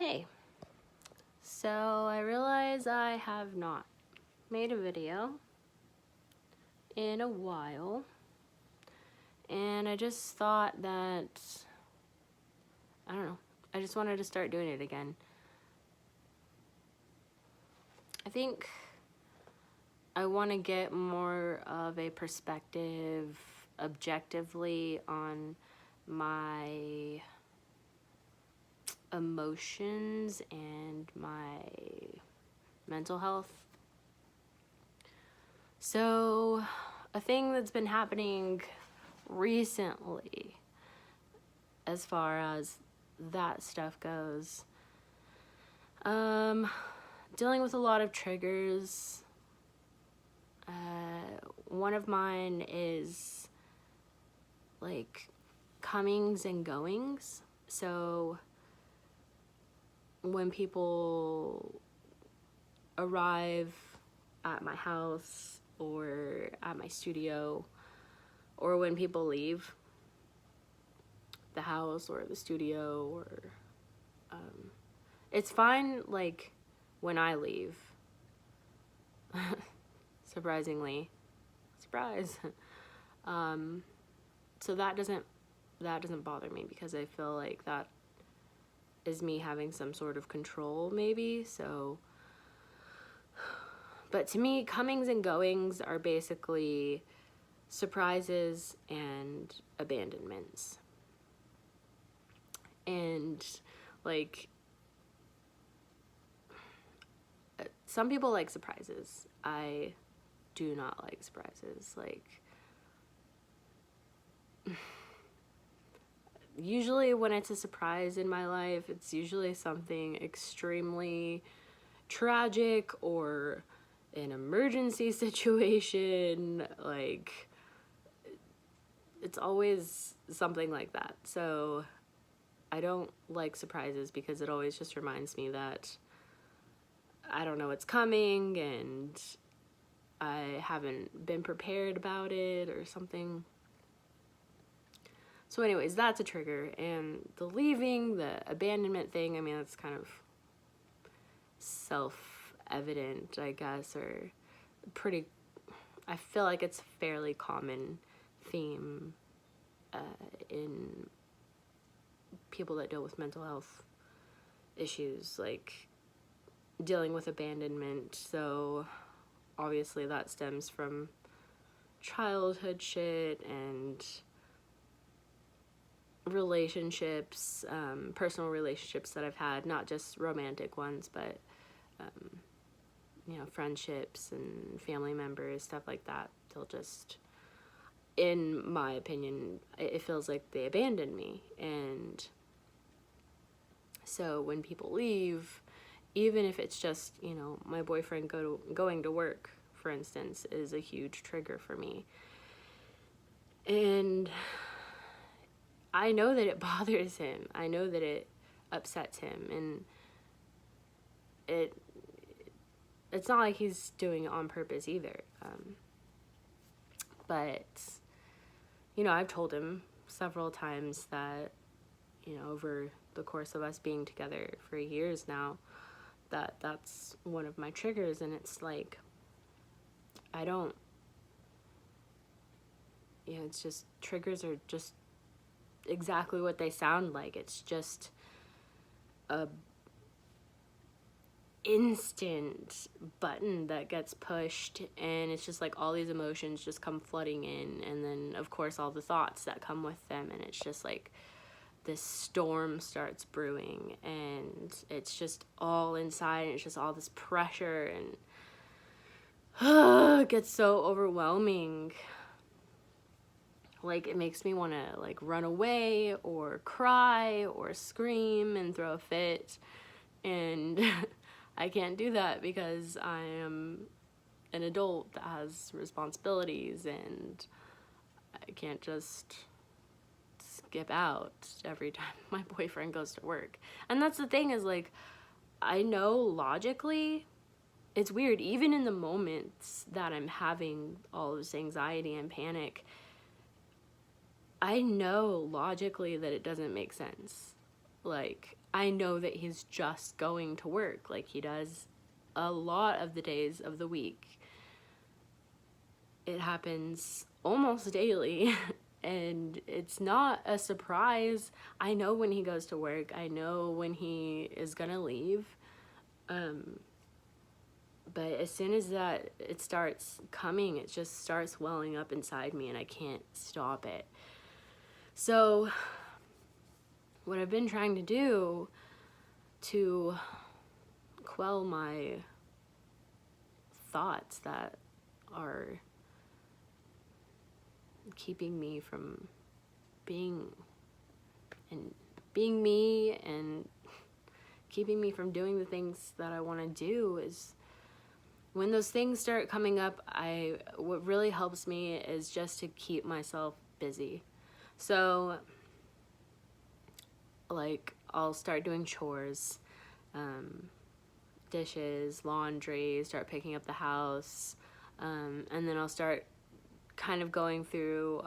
Hey, so I realize I have not made a video in a while, and I just thought that, I don't know, I just wanted to start doing it again. I think I want to get more of a perspective objectively on my emotions and my mental health. So, a thing that's been happening recently, as far as that stuff goes, dealing with a lot of triggers. One of mine is like comings and goings. So when people arrive at my house or at my studio, or when people leave the house or the studio, or it's fine like when I leave. Surprisingly, surprise. So that doesn't bother me, because I feel like that is me having some sort of control, maybe. So, but to me, comings and goings are basically surprises and abandonments. And like, some people like surprises. I do not like surprises. Like, usually when it's a surprise in my life, it's usually something extremely tragic or an emergency situation. Like, it's always something like that. So I don't like surprises, because it always just reminds me that I don't know what's coming and I haven't been prepared about it or something. So anyways, that's a trigger. And the leaving, the abandonment thing, I mean, that's kind of self-evident, I guess, or pretty, I feel like it's a fairly common theme in people that deal with mental health issues, like dealing with abandonment. So obviously that stems from childhood shit and relationships, personal relationships that I've had, not just romantic ones, but friendships and family members, stuff like that. They'll just, in my opinion, it feels like they abandoned me. And so when people leave, even if it's just, my boyfriend going to work, for instance, is a huge trigger for me. And I know that it bothers him. I know that it upsets him. And it's not like he's doing it on purpose either. But, I've told him several times that, over the course of us being together for years now, that's one of my triggers. And it's like, I don't, it's just, triggers are just exactly what they sound like. It's just a instant button that gets pushed, and it's just like all these emotions just come flooding in, and then of course all the thoughts that come with them, and it's just like this storm starts brewing, and it's just all inside, and it's just all this pressure, and it gets so overwhelming. Like, it makes me want to like run away or cry or scream and throw a fit, and I can't do that because I am an adult that has responsibilities, and I can't just skip out every time my boyfriend goes to work. And that's the thing, is like, I know logically, it's weird, even in the moments that I'm having all this anxiety and panic, I know logically that it doesn't make sense. Like, I know that he's just going to work like he does a lot of the days of the week. It happens almost daily. And it's not a surprise. I know when he goes to work. I know when he is gonna leave. But as soon as that it starts coming, it just starts welling up inside me and I can't stop it. So what I've been trying to do to quell my thoughts that are keeping me from being me and keeping me from doing the things that I want to do is when those things start coming up, what really helps me is just to keep myself busy. So, like, I'll start doing chores, dishes, laundry, start picking up the house, and then I'll start kind of going through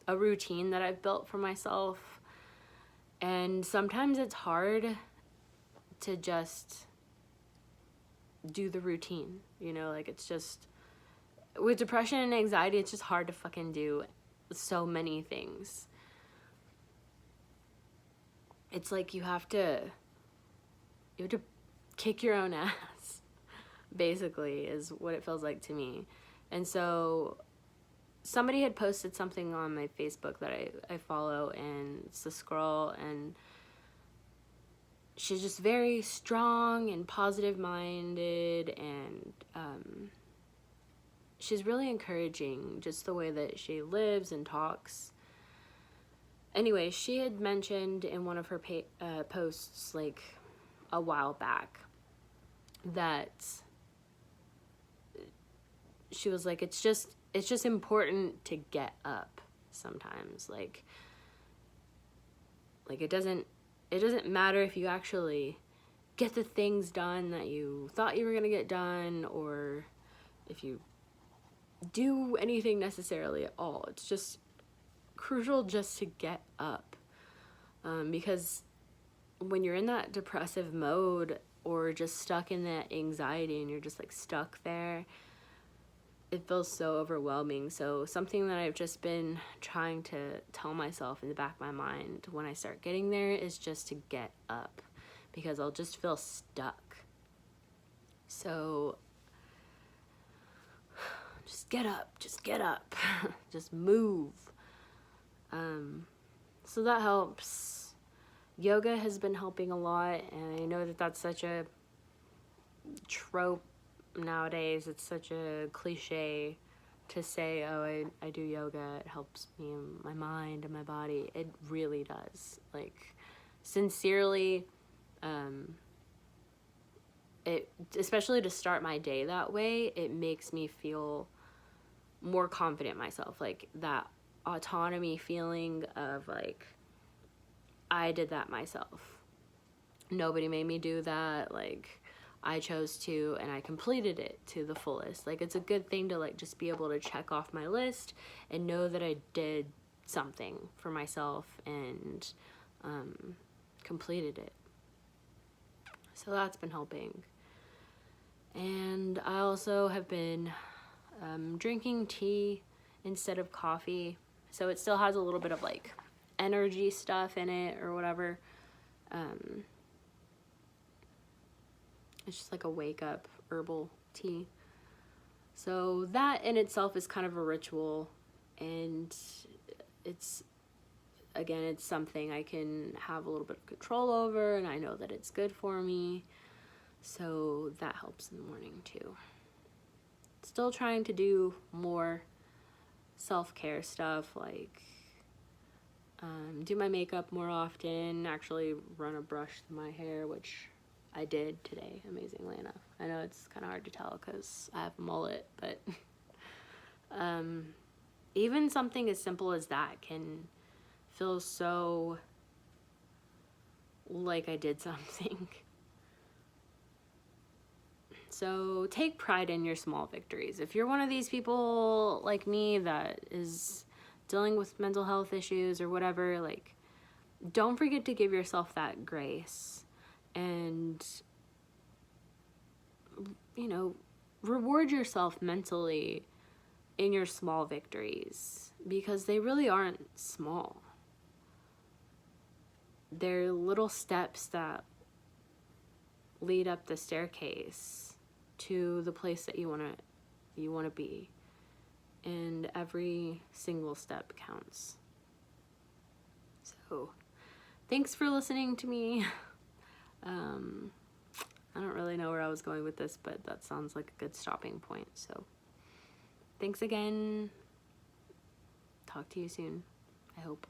a routine that I've built for myself. And sometimes it's hard to just do the routine, you know, like it's just, with depression and anxiety, it's just hard to fucking do so many things. It's like you have to kick your own ass, basically, is what it feels like to me. And so somebody had posted something on my Facebook that I follow, and it's this girl, and she's just very strong and positive-minded, and she's really encouraging, just the way that she lives and talks. Anyway, she had mentioned in one of her posts, like, a while back, that she was like, it's just important to get up sometimes. Like it doesn't matter if you actually get the things done that you thought you were gonna get done, or if you do anything necessarily at all. It's just crucial just to get up, because when you're in that depressive mode or just stuck in that anxiety and you're just like stuck there, it feels so overwhelming. So something that I've just been trying to tell myself in the back of my mind when I start getting there is just to get up, because I'll just feel stuck. So just get up, just move. So that helps. Yoga has been helping a lot, and I know that that's such a trope nowadays. It's such a cliche to say, oh, I do yoga, it helps me in my mind and my body. It really does. Like, sincerely, it, especially to start my day that way, it makes me feel more confident in myself. Like, that autonomy feeling of, like, I did that myself. Nobody made me do that. Like, I chose to, and I completed it to the fullest. Like, it's a good thing to, like, just be able to check off my list and know that I did something for myself and completed it. So that's been helping. And I also have been drinking tea instead of coffee. So it still has a little bit of, like, energy stuff in it or whatever. It's just like a wake up herbal tea. So that in itself is kind of a ritual, and it's something I can have a little bit of control over, and I know that it's good for me. So that helps in the morning too. Still trying to do more self-care stuff, like do my makeup more often, actually run a brush through my hair, which I did today, amazingly enough. I know it's kind of hard to tell because I have a mullet, but even something as simple as that can feel so like I did something. So take pride in your small victories. If you're one of these people like me that is dealing with mental health issues or whatever, like, don't forget to give yourself that grace and, you know, reward yourself mentally in your small victories, because they really aren't small. They're little steps that lead up the staircase to the place that you want to be, and every single step counts. So thanks for listening to me. I don't really know where I was going with this, but that sounds like a good stopping point. So thanks again. Talk to you soon, I hope.